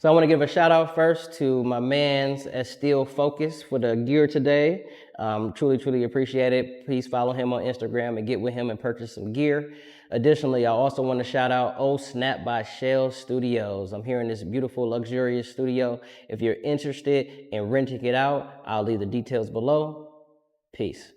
So I want to give a shout out first to my man's Still Focus for the gear today. Truly appreciate it. Please follow him on Instagram and get with him and purchase some gear. Additionally, I also want to shout out Oh Snap by Shell Studios. I'm here in this beautiful, luxurious studio. If you're interested in renting it out, I'll leave the details below. Peace.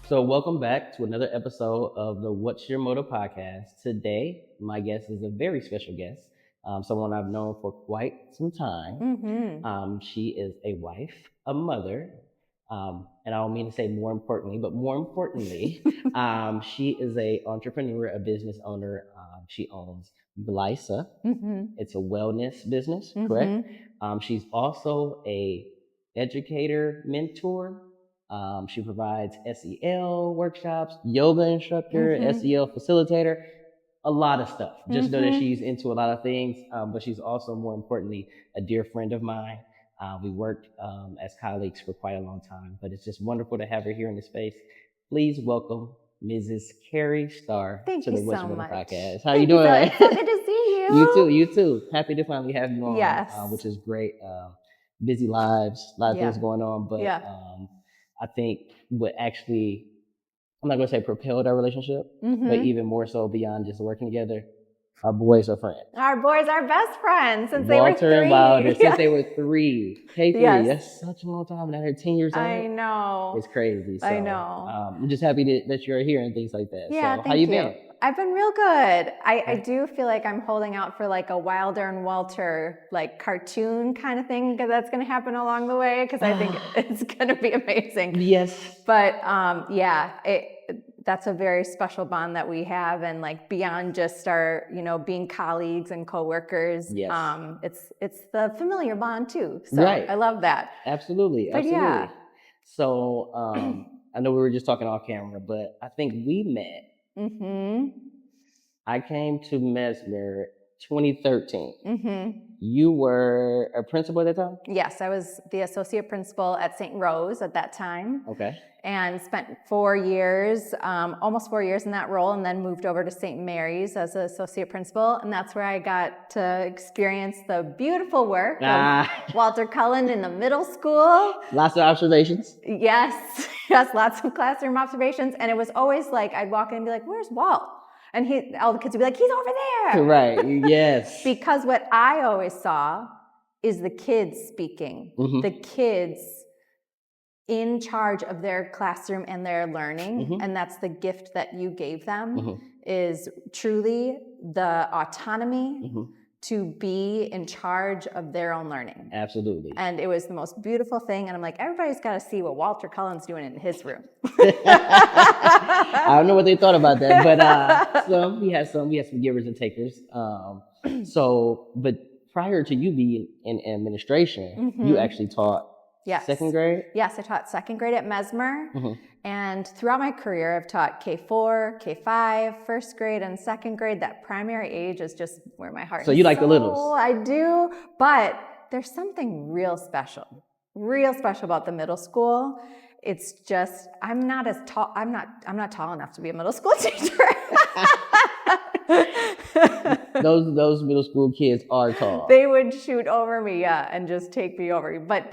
So welcome back to another episode of the What's Your Motor podcast. Today, my guest is a very special guest, someone I've known for quite some time. She is a wife, a mother, and I don't mean to say more importantly, but more importantly, she is an entrepreneur, a business owner. She owns Glysa. It's a wellness business, correct? She's also a educator, mentor. She provides SEL workshops, yoga instructor, SEL facilitator, a lot of stuff. Just know that she's into a lot of things, but she's also, more importantly, a dear friend of mine. We worked as colleagues for quite a long time, but it's just wonderful to have her here in the space. Please welcome Mrs. Carrie Starr to the What's Your Motor podcast. How are you doing? It's so good to see you. You too. Happy to finally have you on, yes. Which is great. Busy lives, a lot of things going on, but I think what actually, I'm not going to say propelled our relationship, but even more so beyond just working together, our boys are friends. Our boys are best friends since Walter they were 3. And Wilder, since they were 3. K3, yes. That's such a long time. Now they're 10 years old. I know. It's crazy. So, I know. I'm just happy that you're here and things like that. Yeah, so, thank how you been? I've been real good. I do feel like I'm holding out for like a Wilder and Walter like cartoon kind of thing, because that's going to happen along the way, because I think it's going to be amazing. Yes. But that's a very special bond that we have, and like beyond just our, being colleagues and coworkers. Yes. It's the familiar bond too. So right. I love that. Absolutely. But yeah. So I know we were just talking off camera, but I think we met. I came to Mesmer 2013. You were a principal at that time? Yes, I was the associate principal at St. Rose at that time. Okay. And spent 4 years, almost 4 years in that role, and then moved over to St. Mary's as an associate principal. And that's where I got to experience the beautiful work of Walter Cullen in the middle school. Lots of observations. Yes, lots of classroom observations. And it was always like, I'd walk in and be like, where's Walt? And all the kids would be like, he's over there. Right, yes. Because what I always saw is the kids speaking, the kids in charge of their classroom and their learning. And that's the gift that you gave them, is truly the autonomy to be in charge of their own learning. Absolutely. And it was the most beautiful thing. And I'm like, everybody's got to see what Walter Cullen's doing in his room. I don't know what they thought about that, but we had some givers and takers. But prior to you being in administration, you actually taught second grade? Yes, I taught second grade at Mesmer. And throughout my career, I've taught K4, K5, first grade, and second grade. That primary age is just where my heart is. So you like the littles? I do, but there's something real special about the middle school. It's just, I'm not tall enough to be a middle school teacher. Those middle school kids are tall. They would shoot over me, and just take me over. But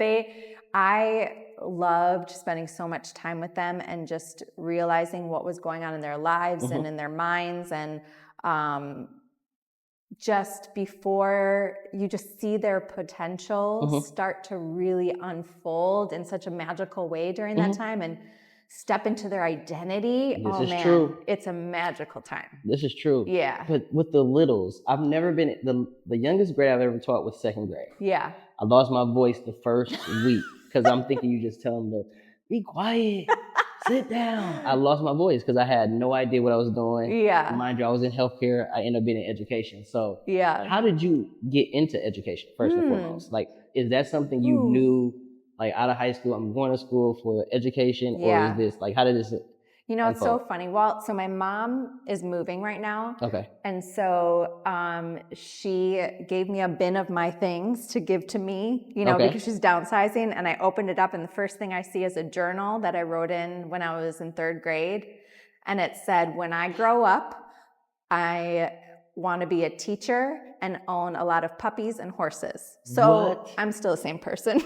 I loved spending so much time with them and just realizing what was going on in their lives and in their minds. And just before you just see their potential start to really unfold in such a magical way during that time, and step into their identity. This is true. It's a magical time. This is true. Yeah. But with the littles, I've never been, the youngest grade I've ever taught was second grade. Yeah. I lost my voice the first week because I'm thinking you just tell them to be quiet, sit down. I lost my voice because I had no idea what I was doing. Yeah. Mind you, I was in healthcare. I ended up being in education. So how did you get into education first and foremost? Like, is that something you knew, like out of high school, I'm going to school for education, or is this like, how did this You know, it's so funny. Well, so my mom is moving right now. Okay. And so she gave me a bin of my things to give to me, you know, because she's downsizing. And I opened it up, and the first thing I see is a journal that I wrote in when I was in 3rd grade. And it said, when I grow up, I want to be a teacher and own a lot of puppies and horses. So I'm still the same person.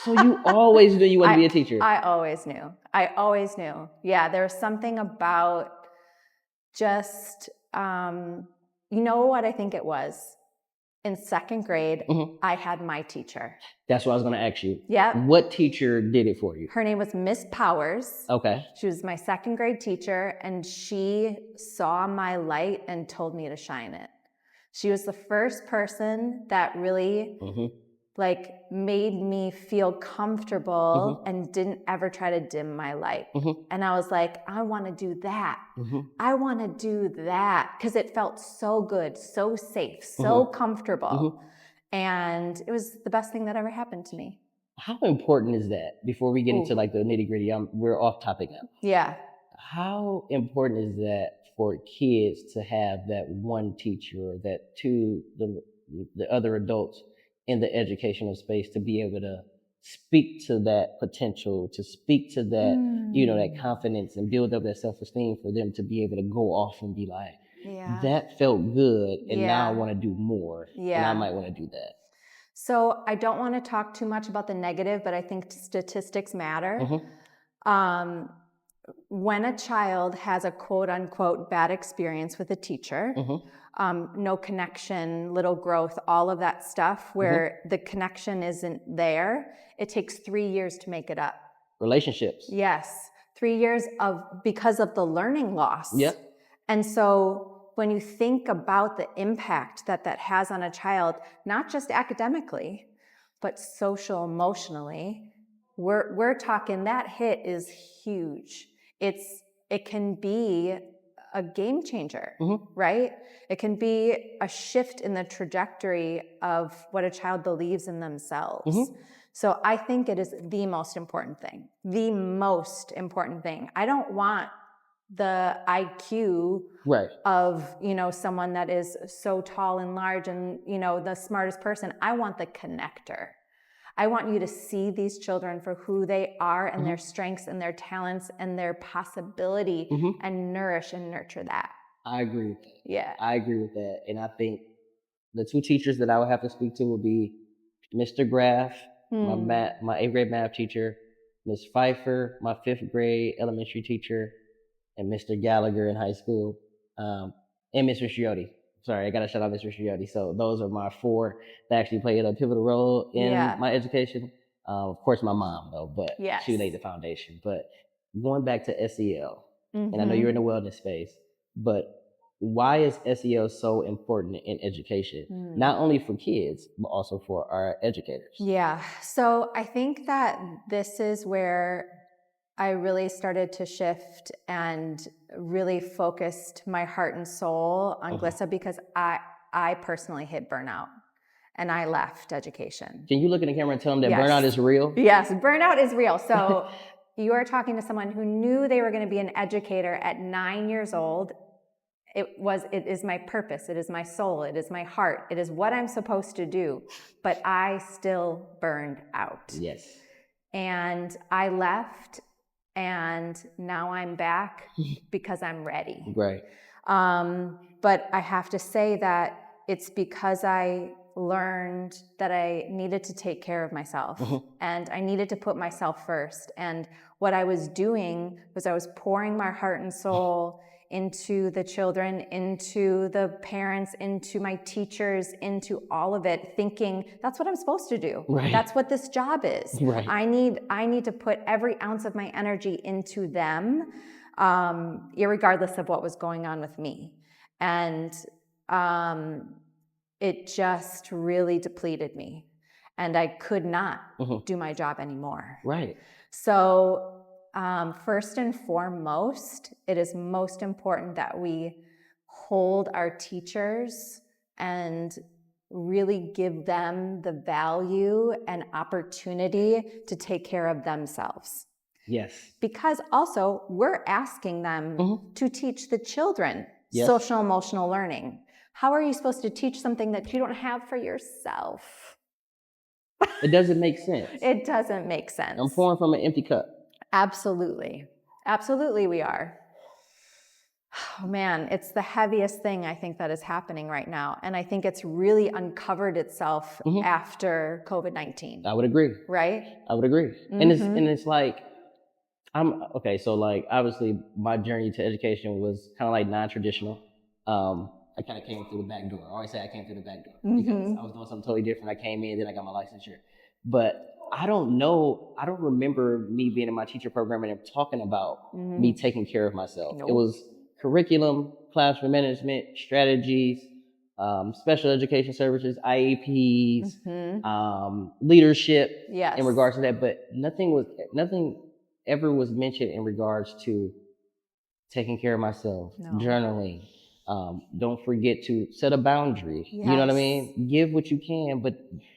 So you always knew you wanted to be a teacher? I always knew. I always knew. Yeah, there was something about just, you know what I think it was? In 2nd grade, I had my teacher. That's what I was going to ask you. Yeah. What teacher did it for you? Her name was Miss Powers. Okay. She was my 2nd grade teacher, and she saw my light and told me to shine it. She was the first person that really like made me feel comfortable and didn't ever try to dim my light. And I was like, I want to do that. I want to do that, because it felt so good, so safe, so comfortable. And it was the best thing that ever happened to me. How important is that? Before we get into like the nitty gritty, we're off topic now. Yeah. How important is that for kids to have that one teacher, or that the other adults in the educational space, to be able to speak to that potential, to speak to that, you know, that confidence, and build up that self-esteem for them to be able to go off and be like, that felt good, and now I want to do more, and I might want to do that. So I don't want to talk too much about the negative, but I think statistics matter. When a child has a quote unquote bad experience with a teacher, no connection, little growth, all of that stuff where the connection isn't there, it takes 3 years to make it up. Relationships. Yes. 3 years because of the learning loss. Yep. And so when you think about the impact that has on a child, not just academically, but social, emotionally, we're talking that hit is huge. It can be a game changer, right? It can be a shift in the trajectory of what a child believes in themselves. So I think it is the most important thing. The most important thing. I don't want the IQ of, you know, someone that is so tall and large and, you know, the smartest person. I want the connector. I want you to see these children for who they are and their strengths and their talents and their possibility, and nourish and nurture that. I agree with that. Yeah. I agree with that. And I think the 2 teachers that I would have to speak to would be Mr. Graff, my 8th grade math teacher, Ms. Pfeiffer, my 5th grade elementary teacher, and Mr. Gallagher in high school, and Mr. Scioti. Sorry, I got to shout out Mr. Scioti. So those are my 4 that actually played a pivotal role in my education. Of course, my mom, though, but she laid the foundation. But going back to SEL, and I know you're in the wellness space, but why is SEL so important in education? Not only for kids, but also for our educators. Yeah. So I think that this is where I really started to shift and really focused my heart and soul on Glysa, because I personally hit burnout and I left education. Can you look in the camera and tell them that burnout is real? Yes, burnout is real. So you are talking to someone who knew they were going to be an educator at 9 years old. It is my purpose. It is my soul. It is my heart. It is what I'm supposed to do. But I still burned out. Yes. And I left. And now I'm back because I'm ready. Right. But I have to say that it's because I learned that I needed to take care of myself and I needed to put myself first. And what I was doing was I was pouring my heart and soul into the children, into the parents, into my teachers, into all of it, thinking that's what I'm supposed to do. Right. That's what this job is. Right. I need to put every ounce of my energy into them, irregardless of what was going on with me. And it just really depleted me. And I could not do my job anymore. Right. So first and foremost, it is most important that we hold our teachers and really give them the value and opportunity to take care of themselves. Yes. Because also we're asking them to teach the children social emotional learning. How are you supposed to teach something that you don't have for yourself? It doesn't make sense. It doesn't make sense. I'm pouring from an empty cup. Absolutely. Absolutely we are. Oh man, it's the heaviest thing I think that is happening right now. And I think it's really uncovered itself after COVID-19. I would agree. Right? I would agree. And it's like, so like obviously my journey to education was kind of like non-traditional. I kind of came through the back door. I always say I came through the back door because I was doing something totally different. I came in, then I got my licensure. But I don't remember me being in my teacher program and them talking about me taking care of myself. Nope. It was curriculum, classroom management, strategies, special education services, IEPs, leadership in regards to that. But nothing ever was mentioned in regards to taking care of myself, journaling. Don't forget to set a boundary. Yes. You know what I mean? Give what you can, but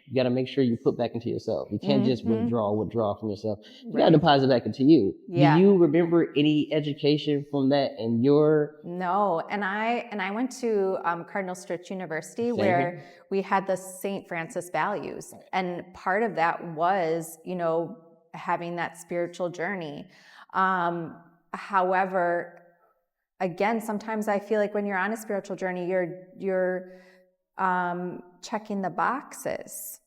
you got to make sure you put back into yourself. You can't just withdraw from yourself. You got to deposit back into you. Yeah. Do you remember any education from that in your? No, and I went to Cardinal Stritch University where we had the St. Francis values, and part of that was having that spiritual journey. However, again, sometimes I feel like when you're on a spiritual journey, you're checking the boxes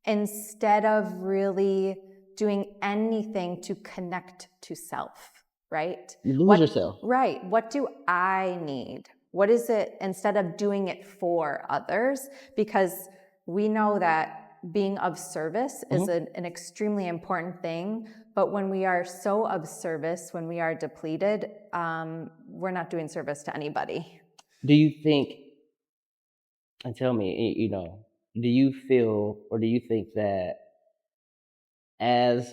instead of really doing anything to connect to self, right? You lose yourself. Right. What do I need? What is it, instead of doing it for others? Because we know that being of service is an extremely important thing. But when we are so of service, when we are depleted, we're not doing service to anybody. Do you think, and tell me, do you feel or do you think that as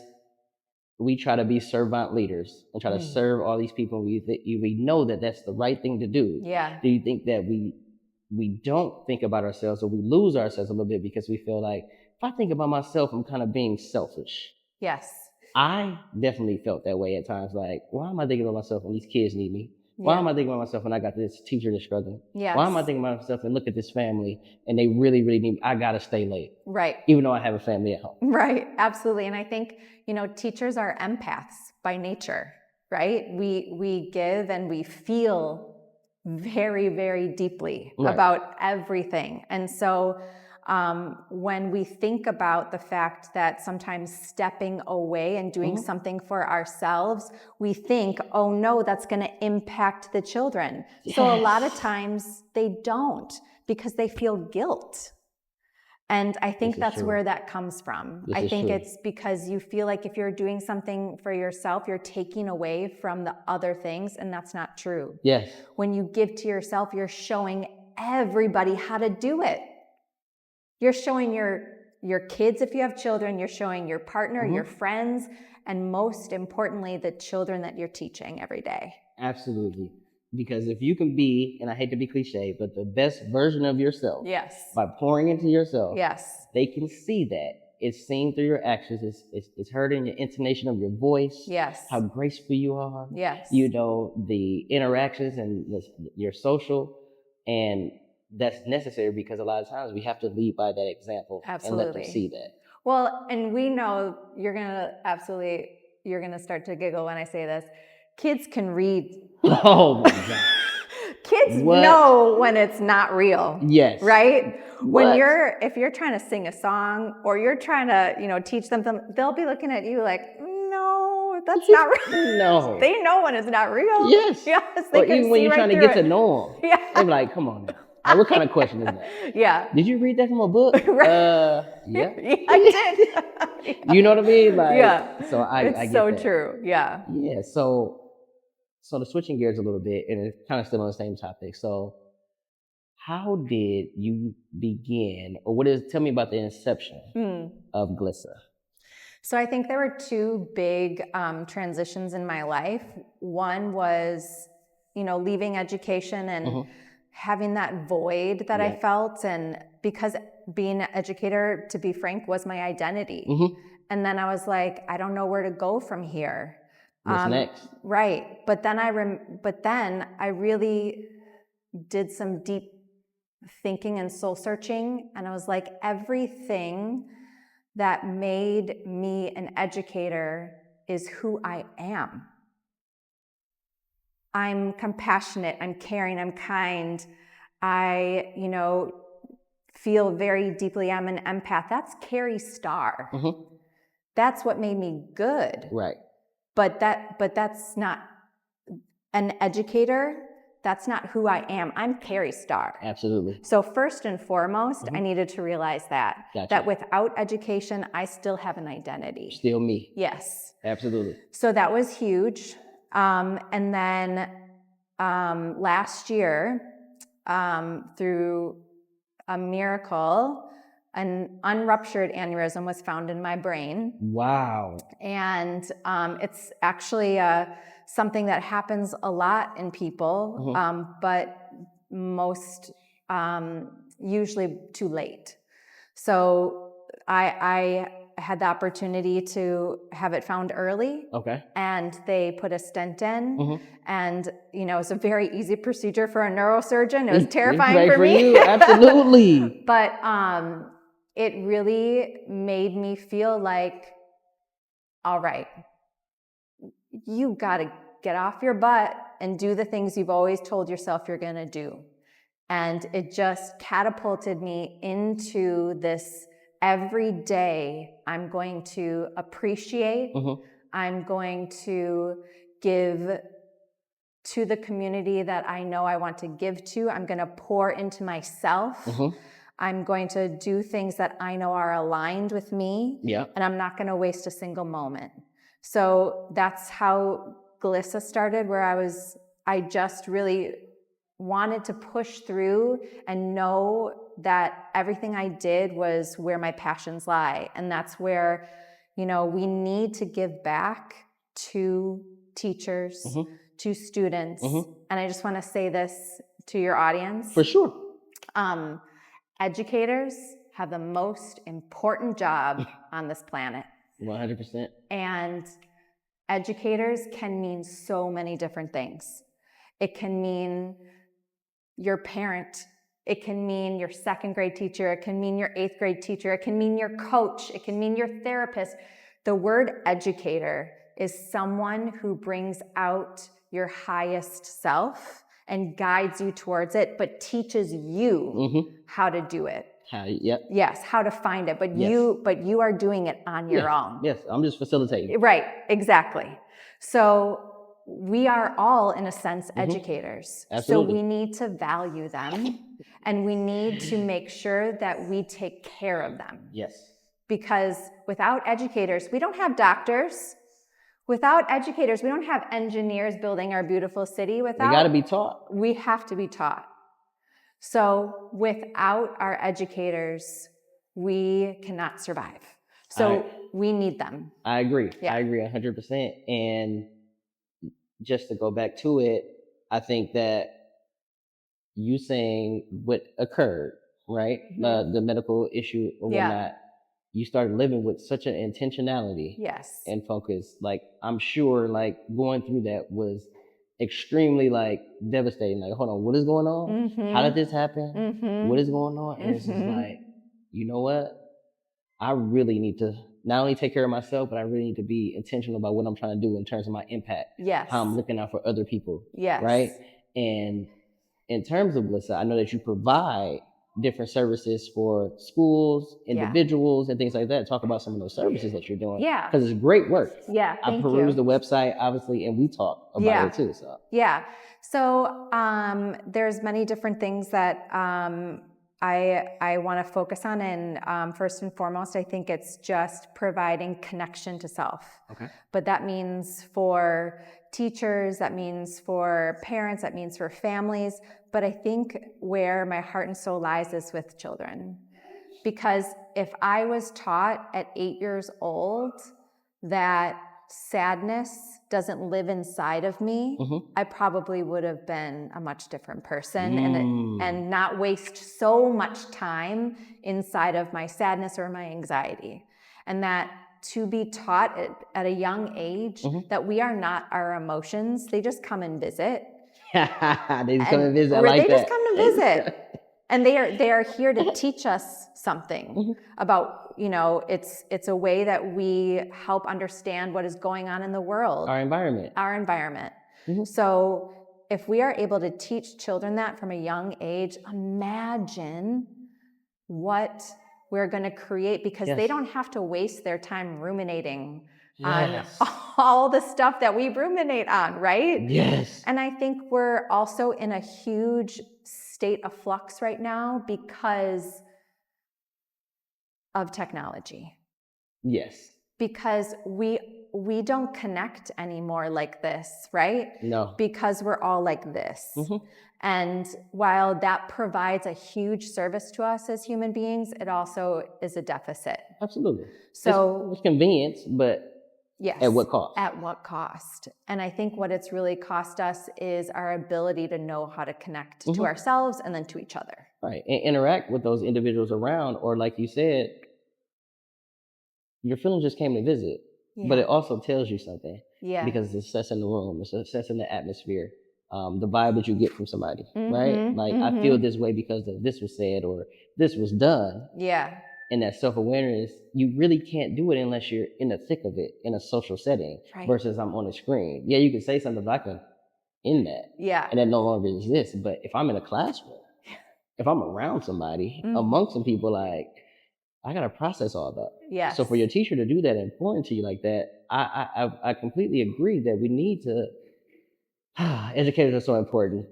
we try to be servant leaders and try to serve all these people, we know that that's the right thing to do. Yeah. Do you think that we don't think about ourselves, or we lose ourselves a little bit because we feel like, if I think about myself, I'm kind of being selfish? Yes. I definitely felt that way at times. Like, why am I thinking about myself when these kids need me? Why am I thinking about myself when I got this teacher that's struggling? Yes. Why am I thinking about myself and look at this family and they really, really need me? I got to stay late. Right. Even though I have a family at home. Right. Absolutely. And I think, teachers are empaths by nature, right? We give and we feel very, very deeply about everything. And so when we think about the fact that sometimes stepping away and doing something for ourselves, we think, oh no, that's going to impact the children. Yes. So a lot of times they don't, because they feel guilt. And I think that's where that comes from. I think it's because you feel like if you're doing something for yourself, you're taking away from the other things, and that's not true. Yes. When you give to yourself, you're showing everybody how to do it. You're showing your kids, if you have children, you're showing your partner, your friends, and most importantly, the children that you're teaching every day. Absolutely. Because if you can be, and I hate to be cliche, but the best version of yourself, yes, by pouring into yourself, yes, they can see that. It's seen through your actions. It's heard in your intonation of your voice. Yes. How graceful you are. Yes. The interactions and your social, and that's necessary because a lot of times we have to lead by that example. Absolutely. And let them see that. Well, and we know you're gonna start to giggle when I say this. Kids can read. Oh my God. Kids know when it's not real. Yes. Right? If you're trying to sing a song or you're trying to, teach them something, they'll be looking at you like, no, that's not real. No. They know when it's not real. Yes. Yes. Or even when you're trying to get to know them. Yeah. They're like, come on now. Like, what kind of question is that? Yeah. Did you read that from a book? Right. Yeah. I did. Yeah. You know what I mean? Like, yeah. So I get so that. True. Yeah. Yeah. So the switching gears a little bit, and it's kind of still on the same topic. So how did you begin, or tell me about the inception of Glysa? So I think there were two big transitions in my life. One was, leaving education and having that void that I felt. And because being an educator, to be frank, was my identity. And then I was like, I don't know where to go from here. What's next? Right. But then I really did some deep thinking and soul searching. And I was like, everything that made me an educator is who I am. I'm compassionate, I'm caring, I'm kind. I, feel very deeply. I'm an empath. That's Carrie Starr. Mm-hmm. That's what made me good. Right. But that's not an educator. That's not who I am. I'm Carrie Starr. Absolutely. So first and foremost, I needed to realize that without education, I still have an identity. Still me. Yes. Absolutely. So that was huge. And then last year, through a miracle, an unruptured aneurysm was found in my brain. Wow. And it's actually something that happens a lot in people, but most usually too late. So I had the opportunity to have it found early. Okay. And they put a stent in. And, it was a very easy procedure for a neurosurgeon. It was terrifying for me. You. Absolutely. But it really made me feel like, all right, you got to get off your butt and do the things you've always told yourself you're going to do. And it just catapulted me into this every day I'm going to appreciate, I'm going to give to the community that I know I want to give to. I'm going to pour into myself. I'm going to do things that I know are aligned with me. Yeah. And I'm not going to waste a single moment. So that's how Glysa started, where I just really wanted to push through and know that everything I did was where my passions lie. And that's where, we need to give back to teachers, to students. And I just want to say this to your audience. For sure. Educators have the most important job on this planet. 100%. And educators can mean so many different things. It can mean your parent. It can mean your second grade teacher. It can mean your eighth grade teacher. It can mean your coach. It can mean your therapist. The word educator is someone who brings out your highest self and guides you towards it, but teaches you how to do it. Yes, how to find it. But you are doing it on your own. Yes, I'm just facilitating. Right, exactly. So we are all, in a sense, educators. Absolutely. So we need to value them, and we need to make sure that we take care of them. Yes. Because without educators, we don't have doctors. Without educators, we don't have engineers building our beautiful city. They got to be taught. We have to be taught. So without our educators, we cannot survive. So we need them. I agree. Yeah. I agree 100%. And just to go back to it, I think that you saying what occurred, right? The medical issue or whatnot, you started living with such an intentionality and focus. Like, I'm sure like going through that was extremely like devastating. Like, hold on, what is going on? How did this happen? What is going on? And it's just like, you know what? I really need to not only take care of myself, but I really need to be intentional about what I'm trying to do in terms of my impact. Yes. How I'm looking out for other people. Yes. Right? And in terms of Glysa, I know that you provide different services for schools, individuals, and things like that. Talk about some of those services that you're doing. Yeah. Because it's great work. Yeah, I perused the website, obviously, and we talk about it too. So. Yeah. So there's many different things that I want to focus on. And first and foremost, I think it's just providing connection to self. Okay. But that means for teachers, that means for parents, that means for families. But I think where my heart and soul lies is with children. Because if I was taught at 8 years old that sadness doesn't live inside of me, I probably would have been a much different person and not waste so much time inside of my sadness or my anxiety. And that to be taught at a young age that we are not our emotions. They just come and visit. They just come and visit. I like that. They just come to visit. And they are here to teach us something about, it's a way that we help understand what is going on in the world. Our environment. So if we are able to teach children that from a young age, imagine what we're going to create, because they don't have to waste their time ruminating on all the stuff that we ruminate on, right? Yes. And I think we're also in a huge state of flux right now because of technology. Yes. Because we don't connect anymore like this, right? No. Because we're all like this. And while that provides a huge service to us as human beings, it also is a deficit. Absolutely. So it's convenience, but yes. At what cost? At what cost? And I think what it's really cost us is our ability to know how to connect to ourselves and then to each other. Right. And interact with those individuals around, or like you said, your feeling just came to visit, but it also tells you something. Yeah. Because it sets in the room, it sets in the atmosphere, the vibe that you get from somebody, right? Like, I feel this way because this was said or this was done. Yeah. And that self-awareness, you really can't do it unless you're in the thick of it in a social setting versus I'm on a screen. Yeah, you can say something, but I can in that. Yeah. And that no longer exists. But if I'm in a classroom, if I'm around somebody, amongst some people, like, I got to process all that. Yes. So for your teacher to do that and pour into you like that, I completely agree that we need to, educators are so important,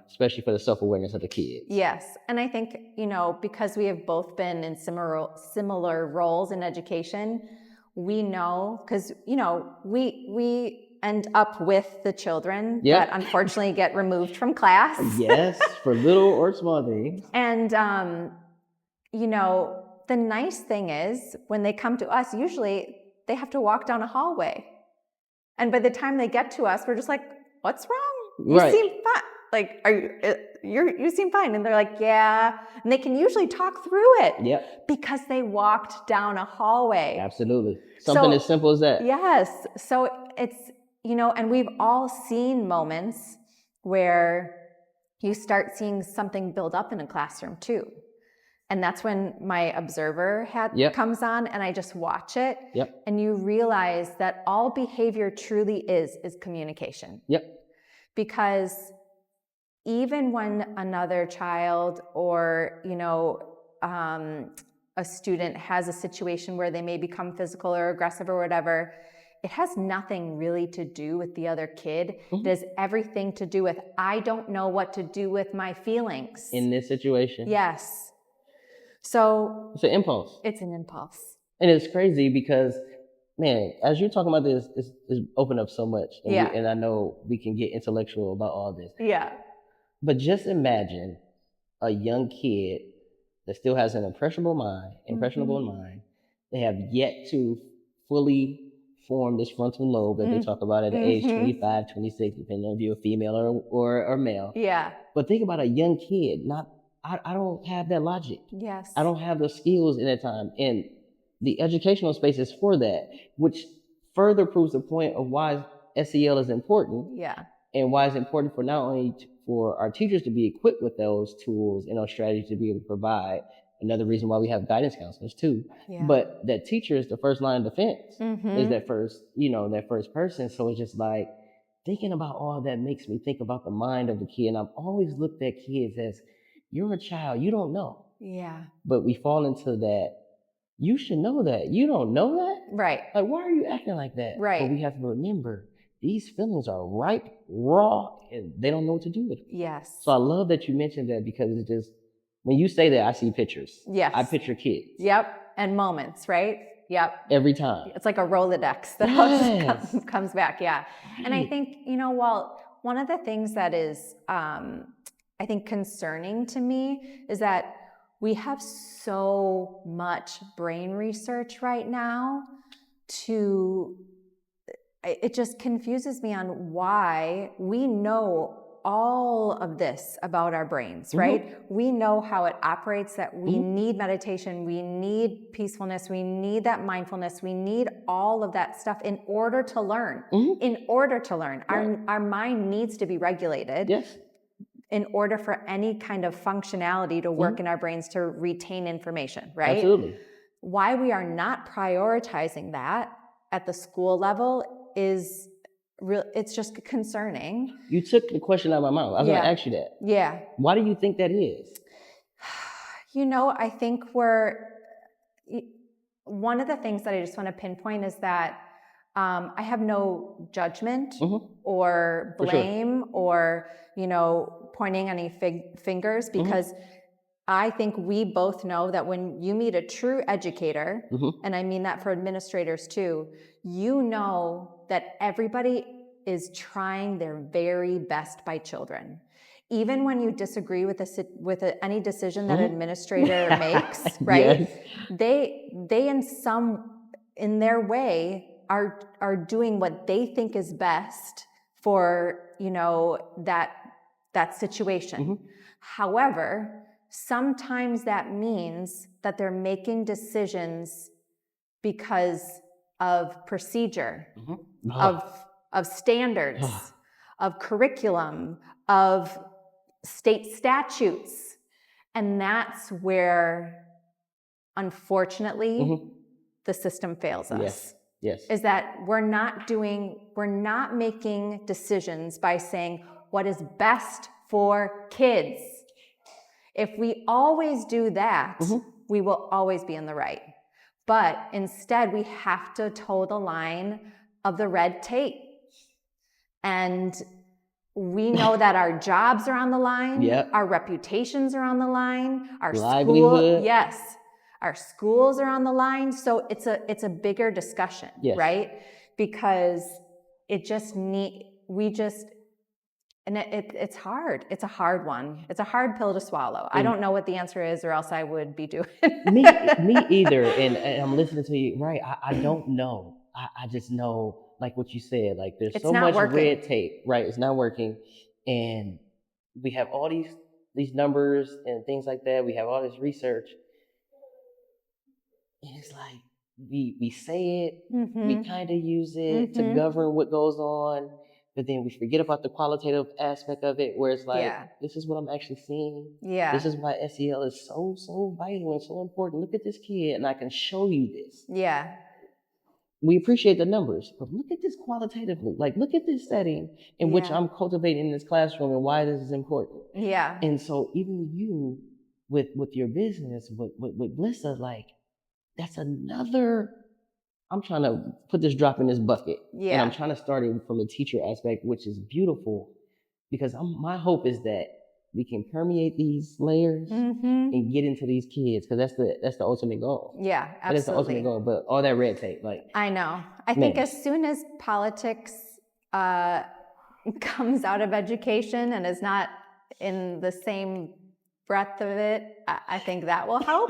especially for the self-awareness of the kids. Yes. And I think, because we have both been in similar roles in education, we know, because, we end up with the children that unfortunately get removed from class. Yes, for little or small things. And, the nice thing is when they come to us, usually they have to walk down a hallway. And by the time they get to us, we're just like, what's wrong? You seem fine. Like, you seem fine. And they're like, yeah. And they can usually talk through it. Yep. Because they walked down a hallway. Absolutely. Something as simple as that. Yes. So it's, and we've all seen moments where you start seeing something build up in a classroom too. And that's when my observer hat comes on and I just watch it. Yep. And you realize that all behavior truly is communication. Yep. Because even when another child or, a student has a situation where they may become physical or aggressive or whatever, it has nothing really to do with the other kid. It has everything to do with, I don't know what to do with my feelings. In this situation. Yes. So it's an impulse. It's an impulse. And it's crazy because, man, as you're talking about this, it's opened up so much. And and I know we can get intellectual about all this. Yeah. But just imagine a young kid that still has an impressionable mind. They have yet to fully form this frontal lobe that they talk about at age 25, 26, depending on if you're a female or male. Yeah. But think about a young kid, I don't have that logic. Yes. I don't have the skills in that time. And the educational space is for that, which further proves the point of why SEL is important. Yeah. And why it's important for not only for our teachers to be equipped with those tools and those strategies to be able to provide. Another reason why we have guidance counselors too. Yeah. But that teacher is the first line of defense, is that first person. So it's just like thinking about all that makes me think about the mind of the kid. And I've always looked at kids as, you're a child, you don't know. Yeah. But we fall into that, you should know that. You don't know that? Right. Like, why are you acting like that? Right. But we have to remember, these feelings are ripe, raw, and they don't know what to do with them. Yes. So I love that you mentioned that, because it's just, when you say that, I see pictures. Yes. I picture kids. Yep. And moments, right? Yep. Every time. It's like a Rolodex that all just comes back. Yeah. Right. And I think, one of the things that is, I think, concerning to me is that we have so much brain research right now it just confuses me on why we know all of this about our brains, right? We know how it operates, that we need meditation, we need peacefulness, we need that mindfulness, we need all of that stuff in order to learn. In order to learn. Right. Our mind needs to be regulated. Yes. In order for any kind of functionality to work in our brains to retain information, right? Absolutely. Why we are not prioritizing that at the school level is it's just concerning. You took the question out of my mouth. I was going to ask you that. Yeah. Why do you think that is? I think one of the things that I just want to pinpoint is that I have no judgment or blame or, pointing any fingers, because I think we both know that when you meet a true educator, and I mean that for administrators too, you know that everybody is trying their very best by children. Even when you disagree with any decision that an administrator makes, right? Yes. They in their way are doing what they think is best for, that situation. However, sometimes that means that they're making decisions because of procedure, of standards, of curriculum, of state statutes. And that's where, unfortunately, the system fails us. Yes. Is that we're not making decisions by saying what is best for kids. If we always do that, we will always be in the right. But instead, we have to toe the line of the red tape. And we know that our jobs are on the line, our reputations are on the line, our livelihood. Our schools are on the line. So it's a bigger discussion, right? Because it's hard. It's a hard one. It's a hard pill to swallow. I don't know what the answer is, or else I would be doing it. me either. And I'm listening to you. Right. I don't know. I just know, like what you said, like there's so much red tape, right? It's not working. And we have all these numbers and things like that. We have all this research. And it's like, we say it, we kind of use it to govern what goes on, but then we forget about the qualitative aspect of it, where it's like, this is what I'm actually seeing. This is why SEL is so vital and so important. Look at this kid, and I can show you this. We appreciate the numbers, but look at this qualitatively. Like, look at this setting in which I'm cultivating in this classroom and why this is important. And so even you, with your business, with Glysa, like, that's another, I'm trying to put this drop in this bucket. And I'm trying to start it from the teacher aspect, which is beautiful, because my hope is that we can permeate these layers and get into these kids, because that's the ultimate goal. Yeah, absolutely. That is the ultimate goal, but all that red tape, like. I know. I think as soon as politics comes out of education and is not in the same breath of it, I think that will help.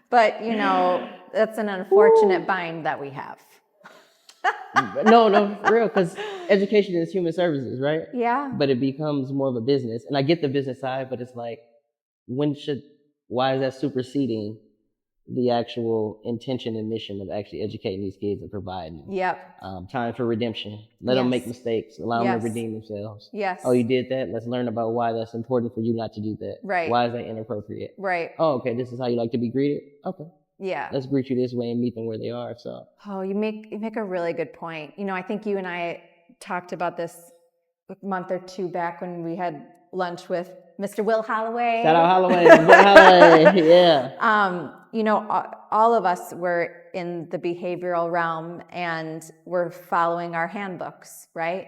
But, that's an unfortunate bind that we have. No, for real, because education is human services, right? Yeah. But it becomes more of a business. And I get the business side, but it's like, why is that superseding the actual intention and mission of actually educating these kids and providing time for redemption? Let them make mistakes, allow them to redeem themselves. Oh, you did that? Let's learn about why that's important for you not to do that. Right. Why is that inappropriate? Right. Oh, okay, this is how you like to be greeted? Okay. Yeah. Let's greet you this way and meet them where they are. So. Oh, you make a really good point. I think you and I talked about this a month or two back when we had lunch with Mr. Will Holloway. Shout out Holloway. Will Holloway. Yeah. All of us were in the behavioral realm, and we're following our handbooks, right?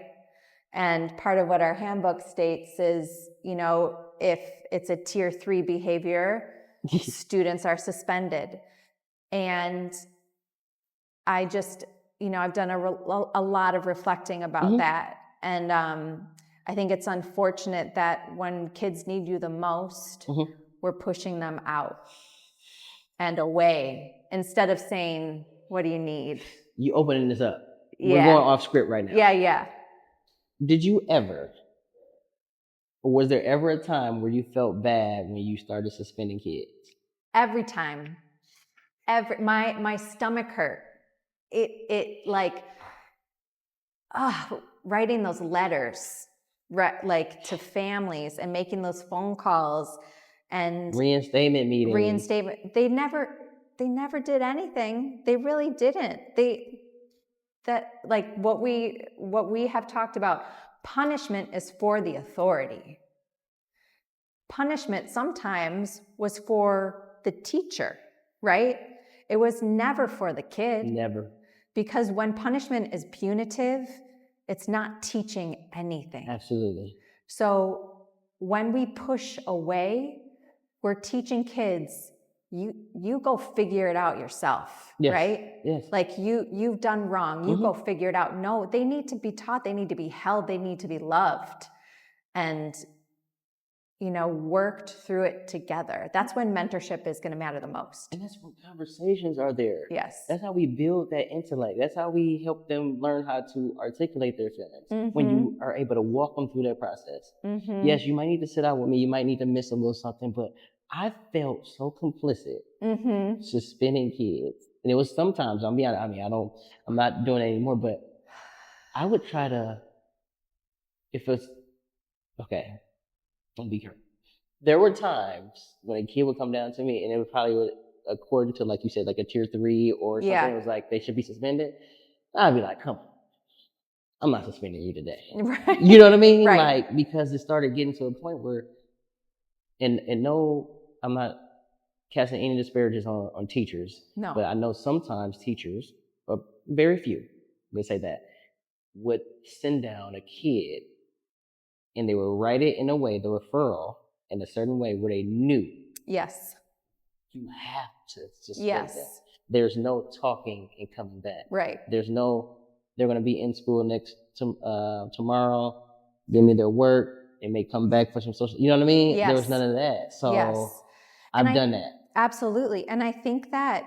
And part of what our handbook states is, if it's a tier 3 behavior, students are suspended. And I just, I've done a lot of reflecting about that. And I think it's unfortunate that when kids need you the most, we're pushing them out and away instead of saying, what do you need? You opening this up. We're going off script right now. Yeah. Did you ever Or was there ever a time where you felt bad when you started suspending kids? Every time. My stomach hurt. It like, writing those letters, like to families and making those phone calls and reinstatement meetings. They never did anything. They really didn't. Like what we have talked about, punishment is for the authority. Punishment sometimes was for the teacher, right? It was never for the kid. Never. Because when punishment is punitive, it's not teaching anything. Absolutely. So when we push away, we're teaching kids, you go figure it out yourself, yes. right? Yes. Like you've done wrong, you go figure it out. No, they need to be taught, they need to be held, they need to be loved. And worked through it together. That's when mentorship is going to matter the most. And that's when conversations are there. Yes. That's how we build that intellect. That's how we help them learn how to articulate their feelings. When you are able to walk them through that process. Yes, you might need to sit out with me. You might need to miss a little something, but I felt so complicit suspending kids. And it was sometimes, I'm not doing it anymore, but I would try to, if it's, okay, don't be careful. There were times when a kid would come down to me and it would probably, according to, like you said, like a tier 3 or something, it was like they should be suspended. I'd be like, come on, I'm not suspending you today. Right. You know what I mean? Right. Like, because it started getting to a point where, and no, I'm not casting any disparages on teachers. No. But I know sometimes teachers, or very few, let's say that, would send down a kid and they would write it in a way, the referral, in a certain way where they knew. Yes. You have to just yes. There's no talking and coming back. Right. There's no, they're going to be in school tomorrow, give me their work, they may come back for some social, you know what I mean? Yes. There was none of that. So yes. I've done that. Absolutely. And I think that,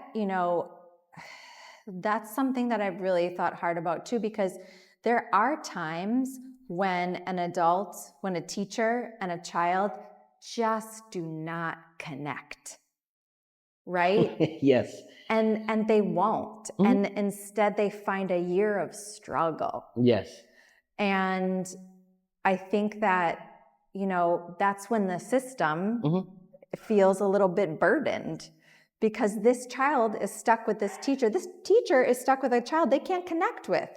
that's something that I've really thought hard about too, because there are times when an adult, when a teacher and a child just do not connect, right? Yes. And they won't. And instead they find a year of struggle. Yes. And I think that, that's when the system feels a little bit burdened, because this child is stuck with this teacher. This teacher is stuck with a child they can't connect with.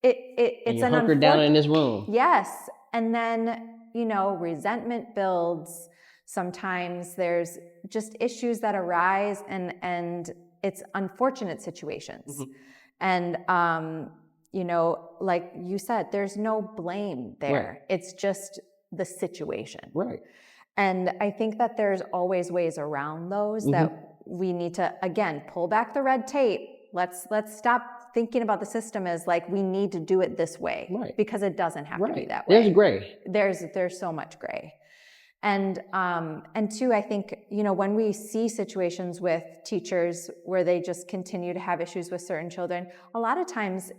It's an hunkered down in this room. Yes. And then, resentment builds. Sometimes there's just issues that arise and it's unfortunate situations. And, like you said, there's no blame there. Right. It's just the situation. Right. And I think that there's always ways around those that we need to, again, pull back the red tape. Let's stop thinking about the system as like we need to do it this way, because it doesn't have to be that way. There's gray. There's so much gray. And two, I think, when we see situations with teachers where they just continue to have issues with certain children, a lot of times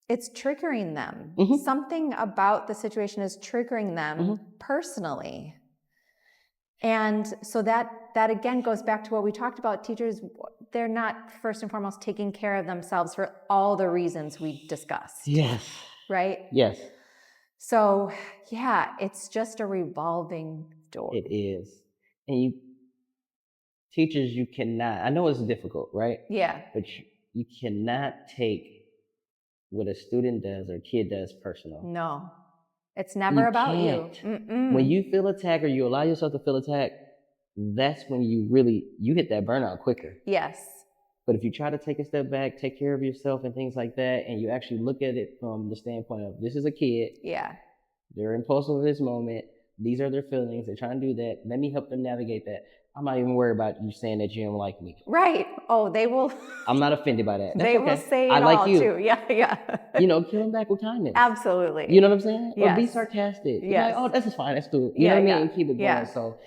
it's triggering them. Something about the situation is triggering them personally. And so that again goes back to what we talked about. Teachers, they're not first and foremost taking care of themselves for all the reasons we discussed. Yes. Right? Yes. So yeah, it's just a revolving door. It is. And teachers, you cannot, I know it's difficult, right? Yeah. But you cannot take what a student does or a kid does personal. No. It's never about you. When you feel attacked or you allow yourself to feel attacked, that's when you hit that burnout quicker. Yes. But if you try to take a step back, take care of yourself and things like that, and you actually look at it from the standpoint of, this is a kid. Yeah. They're impulsive at this moment. These are their feelings. They're trying to do that. Let me help them navigate that. I'm not even worried about you saying that you don't like me. Right. Oh, they will. I'm not offended by that. That's they okay. will say it I like all you. Too. Yeah, yeah. Kill them back with kindness. Absolutely. You know what I'm saying? Yes. Or be sarcastic. Yes. Like, oh, this is fine. Let's do it. You know what I mean? And keep it going. Yeah. So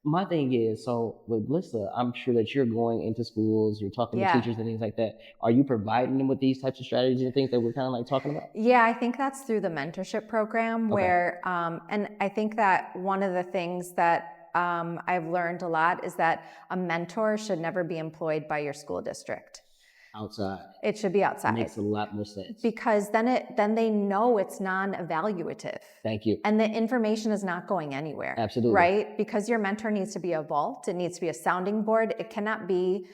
my thing is, so with Glysa, I'm sure that you're going into schools, you're talking to teachers and things like that. Are you providing them with these types of strategies and things that we're kind of like talking about? Yeah, I think that's through the mentorship program where, and I think that one of the things that I've learned a lot is that a mentor should never be employed by your school district. Outside. It should be outside. Makes a lot more sense. Because then they know it's non-evaluative. Thank you. And the information is not going anywhere. Absolutely. Right? Because your mentor needs to be a vault. It needs to be a sounding board. It cannot be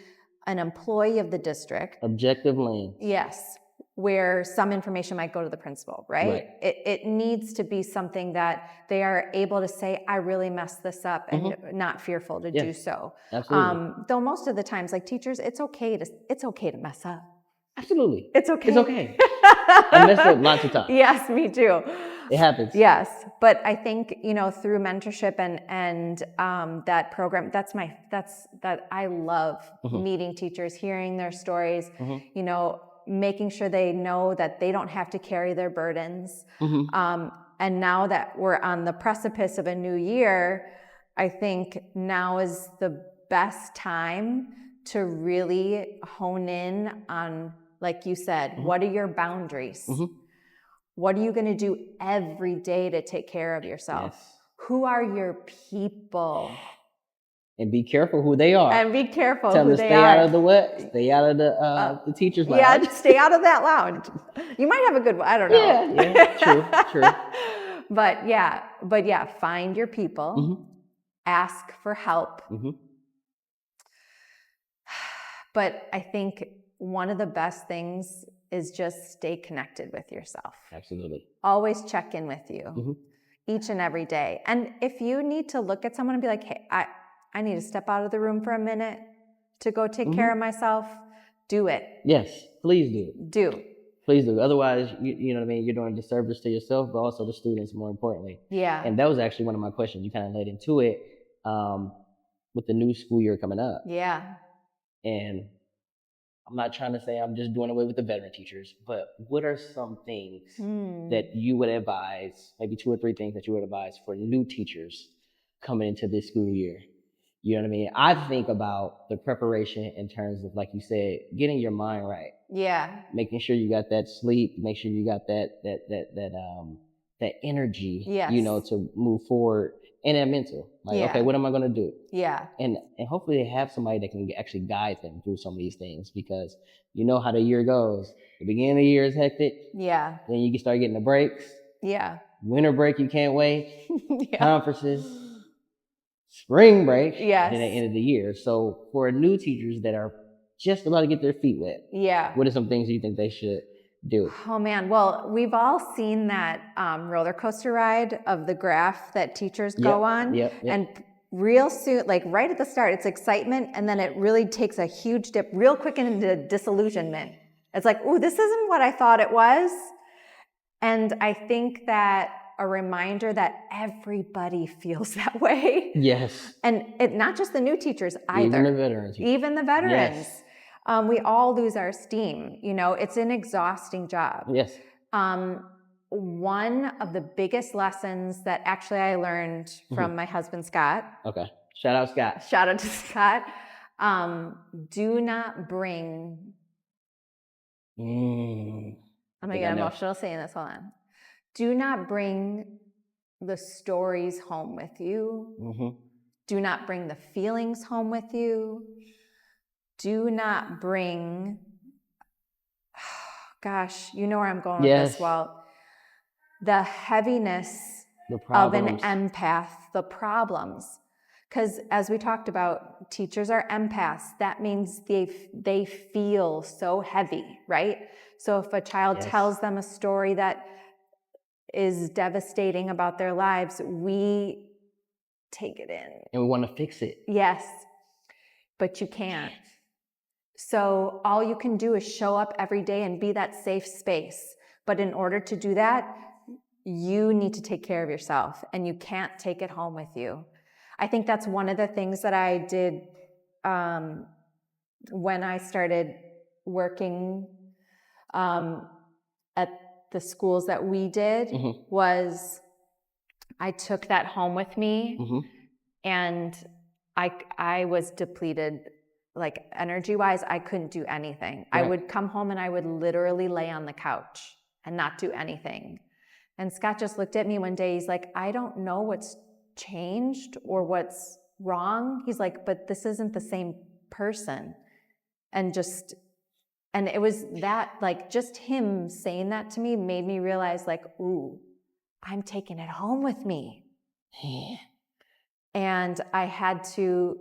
an employee of the district. Objective lens. Yes. Where some information might go to the principal, right? It needs to be something that they are able to say, I really messed this up, and not fearful to do so. Absolutely. Though most of the times, like teachers, it's okay to mess up. Absolutely. It's okay. It's okay. I messed up lots of times. Yes, me too. It happens. Yes. But I think, through mentorship and that program, that I love meeting teachers, hearing their stories, making sure they know that they don't have to carry their burdens. And now that we're on the precipice of a new year, I think now is the best time to really hone in on, like you said, what are your boundaries? What are you going to do every day to take care of yourself? Yes. Who are your people? And be careful who they are. And be careful Tell who them to they stay are. out of the what? Stay out of the teacher's lounge. Yeah, just stay out of that lounge. You might have a good one. I don't know. Yeah, true. But yeah, find your people. Ask for help. But I think one of the best things is just stay connected with yourself. Absolutely. Always check in with you each and every day. And if you need to look at someone and be like, hey, I need to step out of the room for a minute to go take care of myself, do it. Yes, please do. Please do. Otherwise, you know what I mean? You're doing a disservice to yourself, but also the students, more importantly. Yeah. And that was actually one of my questions. You kind of led into it with the new school year coming up. Yeah. And I'm not trying to say I'm just doing away with the veteran teachers, but what are some things that you would advise, maybe 2 or 3 things that you would advise for new teachers coming into this school year? You know what I mean? I think about the preparation in terms of, like you said, getting your mind right. Yeah. Making sure you got that sleep, make sure you got that energy, to move forward, and that mental. Like, okay, what am I going to do? Yeah. And hopefully they have somebody that can actually guide them through some of these things, because you know how the year goes. The beginning of the year is hectic. Yeah. Then you can start getting the breaks. Yeah. Winter break, you can't wait. Conferences. Spring break. Yes. Then the end of the year. So for new teachers that are just about to get their feet wet, what are some things you think they should do? Oh man, well, we've all seen that roller coaster ride of the graph that teachers go on. And real soon, like right at the start, it's excitement, and then it really takes a huge dip real quick into disillusionment. It's like, ooh, this isn't what I thought it was. And I think that a reminder that everybody feels that way. Yes. And not just the new teachers either. Even the veterans. Even the veterans. Yes. We all lose our steam. It's an exhausting job. Yes. One of the biggest lessons that actually I learned from my husband, Scott. Okay. Shout out, Scott. Shout out to Scott. Do not bring... I'm going to get emotional saying this. Hold on. Do not bring the stories home with you. Do not bring the feelings home with you. Do not bring, gosh, you know where I'm going with this. Well, the heaviness of an empath, the problems. Because as we talked about, teachers are empaths. That means they feel so heavy, right? So if a child tells them a story that is devastating about their lives, we take it in. And we want to fix it. Yes, but you can't. So all you can do is show up every day and be that safe space. But in order to do that, you need to take care of yourself, and you can't take it home with you. I think that's one of the things that I did when I started working at the schools that we did, was I took that home with me, and I was depleted, like energy-wise. I couldn't do anything. Right. I would come home and I would literally lay on the couch and not do anything. And Scott just looked at me one day. He's like, I don't know what's changed or what's wrong. He's like, but this isn't the same person. And it was that, like, just him saying that to me made me realize, like, ooh, I'm taking it home with me. Yeah. And I had to,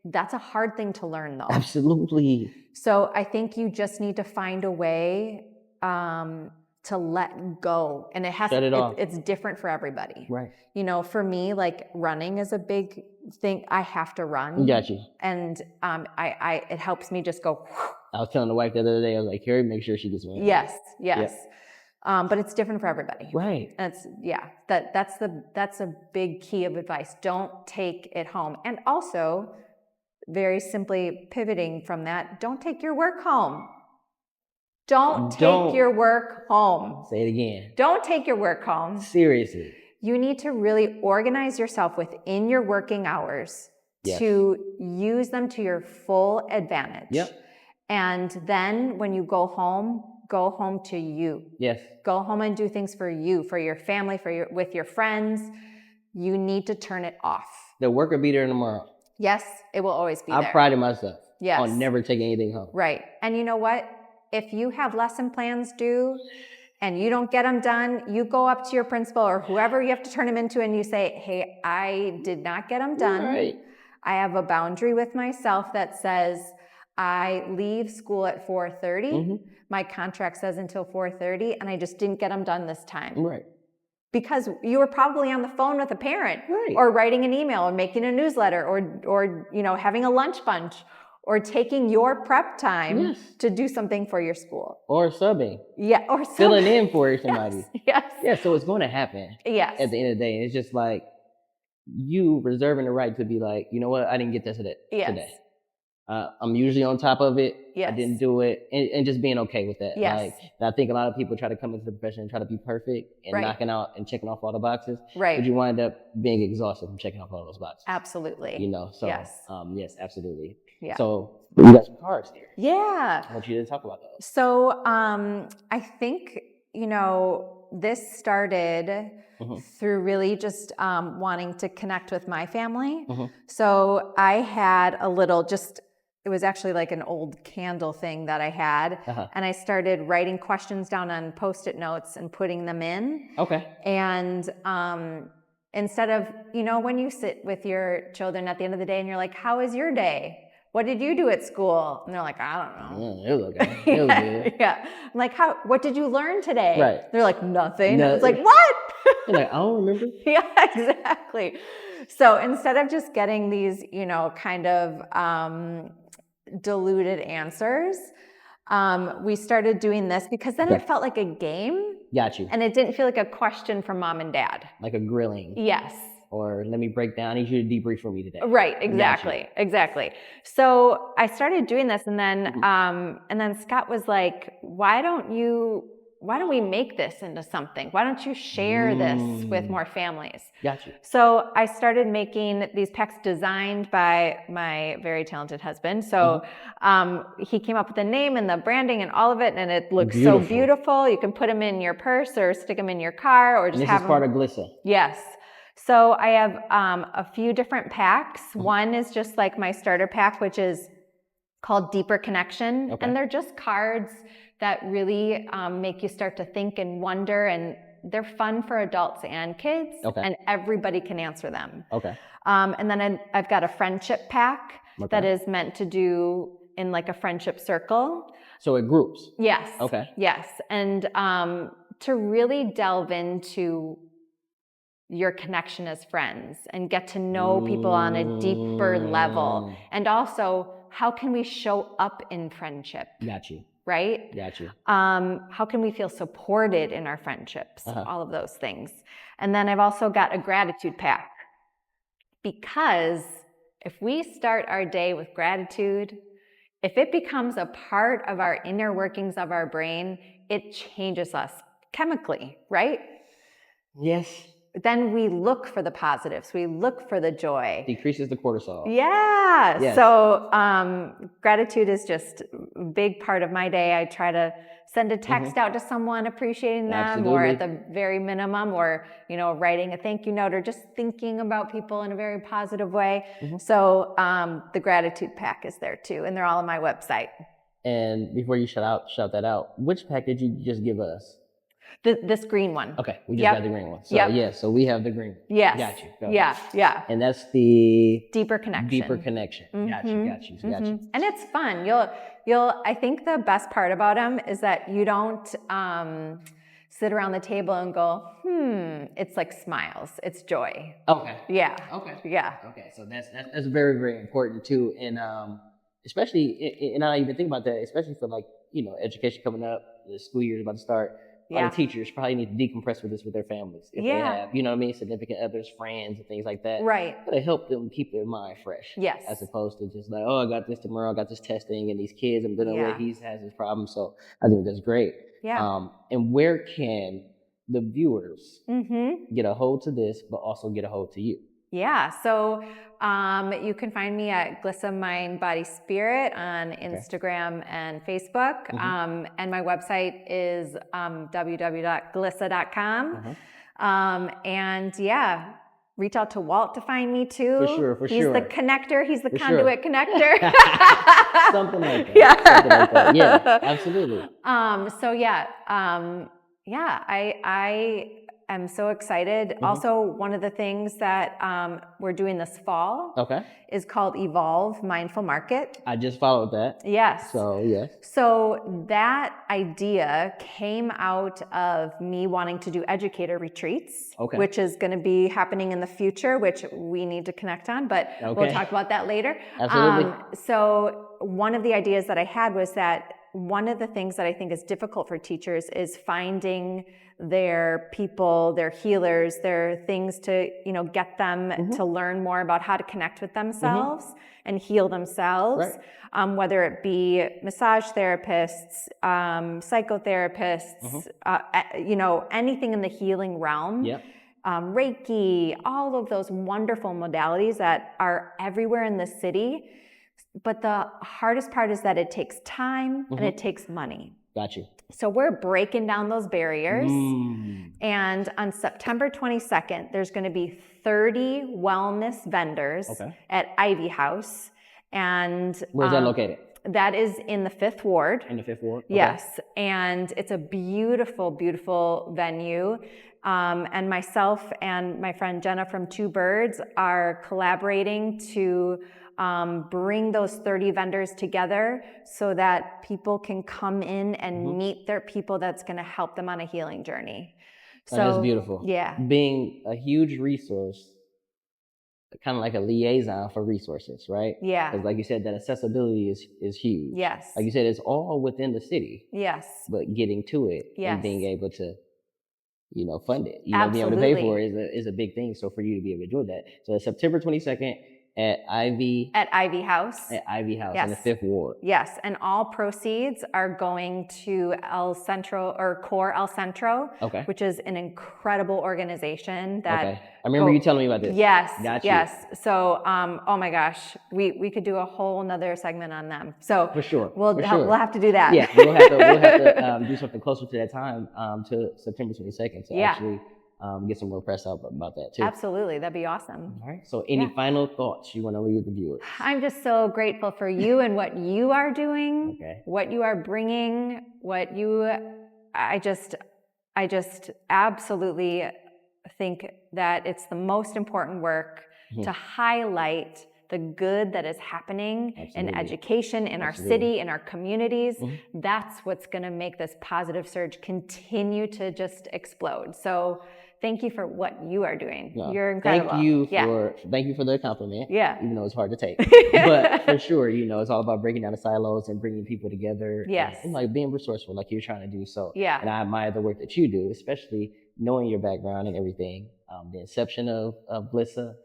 that's a hard thing to learn, though. Absolutely. So I think you just need to find a way to let go. And it's different for everybody. Right. You know, for me, like, running is a big thing. I have to run. Got you. And it helps me just go. I was telling the wife the other day, I was like, Carrie, make sure she gets one. Yes. Yep. But it's different for everybody. Right. And that's a big key of advice. Don't take it home. And also, very simply pivoting from that, don't take your work home. Don't take your work home. Say it again. Don't take your work home. Seriously. You need to really organize yourself within your working hours to use them to your full advantage. Yep. And then when you go home to you. Yes. Go home and do things for you, for your family, with your friends. You need to turn it off. The work will be there tomorrow. Yes, it will always be there. I prided myself on never taking anything home. Right. And you know what? If you have lesson plans due and you don't get them done, you go up to your principal or whoever you have to turn them into and you say, hey, I did not get them done. Right. I have a boundary with myself that says I leave school at 4:30. Mm-hmm. My contract says until 4:30, and I just didn't get them done this time. Right. Because you were probably on the phone with a parent, or writing an email, or making a newsletter, or having a lunch bunch, or taking your prep time to do something for your school, or subbing. Yeah, or subbing. Filling in for somebody. Yes. Yeah. So it's going to happen. Yes. At the end of the day, it's just like you reserving the right to be like, you know what, I didn't get this today. I'm usually on top of it. Yes. I didn't do it. And just being okay with that. Yes. Like, I think a lot of people try to come into the profession and try to be perfect and knocking out and checking off all the boxes. Right. But you wind up being exhausted from checking off all those boxes. Absolutely. So, yes, absolutely. Yeah. So we got some cards here. Yeah. I want you to talk about those. So I think, this started through really just wanting to connect with my family. So I had a little it was actually like an old candle thing that I had. And I started writing questions down on Post-it notes and putting them in. Okay. And instead of, when you sit with your children at the end of the day and you're like, how was your day? What did you do at school? And they're like, I don't know. It was okay. It was good. Yeah. I'm like, what did you learn today? Right. They're like, nothing. It's like, what? You're like, I don't remember. Yeah, exactly. So instead of just getting these, kind of diluted answers, we started doing this because then it felt like a game. Got you. And it didn't feel like a question from mom and dad. Like a grilling. Yes. Or let me break down. I need you to debrief for me today. Right. Exactly. So I started doing this, and then Scott was like, why don't we make this into something? Why don't you share this with more families? Gotcha. So I started making these packs designed by my very talented husband. So he came up with the name and the branding and all of it, and it looks so beautiful. You can put them in your purse or stick them in your car, or just have them. This is part of Glysa. Yes. So I have a few different packs. One is just like my starter pack, which is called Deeper Connection. Okay. And they're just cards that really make you start to think and wonder, and they're fun for adults and kids, and everybody can answer them. Okay. And then I've got a friendship pack that is meant to do in like a friendship circle. So it groups? Yes. Okay. Yes. And to really delve into your connection as friends and get to know people on a deeper level. And also, how can we show up in friendship? Got you. Right? Got you. How can we feel supported in our friendships? All of those things. And then I've also got a gratitude pack. Because if we start our day with gratitude, if it becomes a part of our inner workings of our brain, it changes us chemically, right? Yes. then we look for the positives. We look for the joy. Decreases the cortisol. Yeah. Yes. So gratitude is just a big part of my day. I try to send a text out to someone appreciating them, Absolutely. or at the very minimum, or, writing a thank you note, or just thinking about people in a very positive way. So the gratitude pack is there too, and they're all on my website. And before you shout that out, which pack did you just give us? This green one. Okay, we just got the green one. So so we have the green one. Yes. Got you. Go. Yeah. And that's the deeper connection. Got you. And it's fun. I think the best part about them is that you don't sit around the table and go, it's like smiles. It's joy. Okay. Yeah. Okay. Yeah. Okay. So that's very, very important too. And especially, and I even think about that, especially for education coming up, the school year is about to start. A lot of teachers probably need to decompress with this with their families. If they have, significant others, friends, and things like that. Right. To help them keep their mind fresh. Yes. As opposed to just like, oh, I got this tomorrow, I got this testing, and these kids, I'm gonna know he has his problem. So I think that's great. Yeah. And where can the viewers get a hold to this, but also get a hold to you? Yeah. So you can find me at Glysa Mind Body Spirit on Instagram and Facebook. And my website is www.glysa.com. And reach out to Walt to find me too. For sure. He's the connector. He's the conduit connector. Something like that. Something like that. Yeah, absolutely. I'm so excited. Also, one of the things that we're doing this fall is called Evolve Mindful Market. I just followed that. Yes. So that idea came out of me wanting to do educator retreats, which is going to be happening in the future, which we need to connect on, but we'll talk about that later. Absolutely. So one of the ideas that I had was that one of the things that I think is difficult for teachers is finding their people, their healers, their things to, get them to learn more about how to connect with themselves and heal themselves, whether it be massage therapists, psychotherapists, anything in the healing realm. Reiki, all of those wonderful modalities that are everywhere in the city. But the hardest part is that it takes time and it takes money. Got you. So we're breaking down those barriers. And on September 22nd, there's going to be 30 wellness vendors at Ivy House. And where's that located? That is in the 5th Ward. In the 5th Ward? Yes. And it's a beautiful, beautiful venue. And myself and my friend Jenna from Two Birds are collaborating to bring those 30 vendors together so that people can come in and meet their people that's going to help them on a healing journey. So that's beautiful. Yeah. Being a huge resource, kind of like a liaison for resources, right? Yeah. Because like you said, that accessibility is huge. Yes. Like you said, it's all within the city. Yes. But getting to it and being able to, fund it, being able to pay for it is a big thing. So for you to be able to do that. So it's September 22nd. At Ivy House. At Ivy House in the 5th Ward. Yes, and all proceeds are going to El Centro or Core El Centro, which is an incredible organization that. I remember you telling me about this. Yes. Got you. Yes. So, oh my gosh, we could do a whole nother segment on them. So for sure, we'll have to do that. Yeah, we'll have to do something closer to that time, to September 22nd to actually. Get some more press out about that too. Absolutely, that'd be awesome. All right. So, any final thoughts you want to leave with the viewers? I'm just so grateful for you and what you are doing, what you are bringing, I just absolutely think that it's the most important work to highlight the good that is happening in education, in our city, in our communities. That's what's going to make this positive surge continue to just explode. So thank you for what you are doing. You're incredible. Thank you for the compliment. Yeah. Even though it's hard to take. But for sure, it's all about breaking down the silos and bringing people together. Yes. And like being resourceful like you're trying to do. So yeah. And I admire the work that you do, especially knowing your background and everything. The inception of Glysa,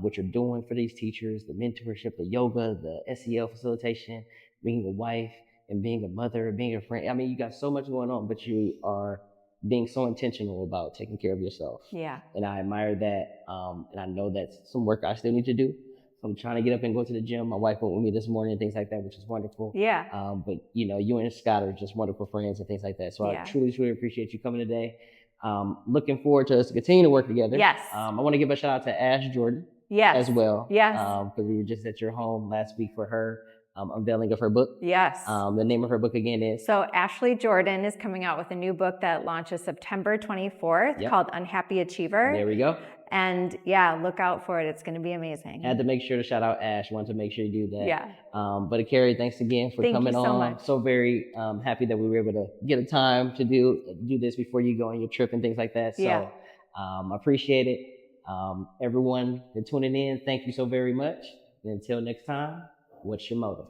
what you're doing for these teachers, the mentorship, the yoga, the SEL facilitation, being a wife and being a mother, being a friend. I mean, you got so much going on, but you are being so intentional about taking care of yourself. Yeah. And I admire that. And I know that's some work I still need to do. So I'm trying to get up and go to the gym. My wife went with me this morning and things like that, which is wonderful. Yeah. But you and Scott are just wonderful friends and things like that. So I truly, truly appreciate you coming today. Looking forward to us continue to work together. Yes. I want to give a shout out to Ash Jordan. Yes. As well. Yes. Because we were just at your home last week for her unveiling of her book. Yes. The name of her book again is? So Ashley Jordan is coming out with a new book that launches September 24th called Unhappy Achiever. There we go. And yeah, look out for it. It's going to be amazing. Had to make sure to shout out Ash. Wanted to make sure you do that. Yeah. But Carrie, thanks again for coming on. Thank you so much. So very happy that we were able to get a time to do this before you go on your trip and things like that. So I appreciate it. Everyone that's tuning in, thank you so very much. And until next time, what's your motive?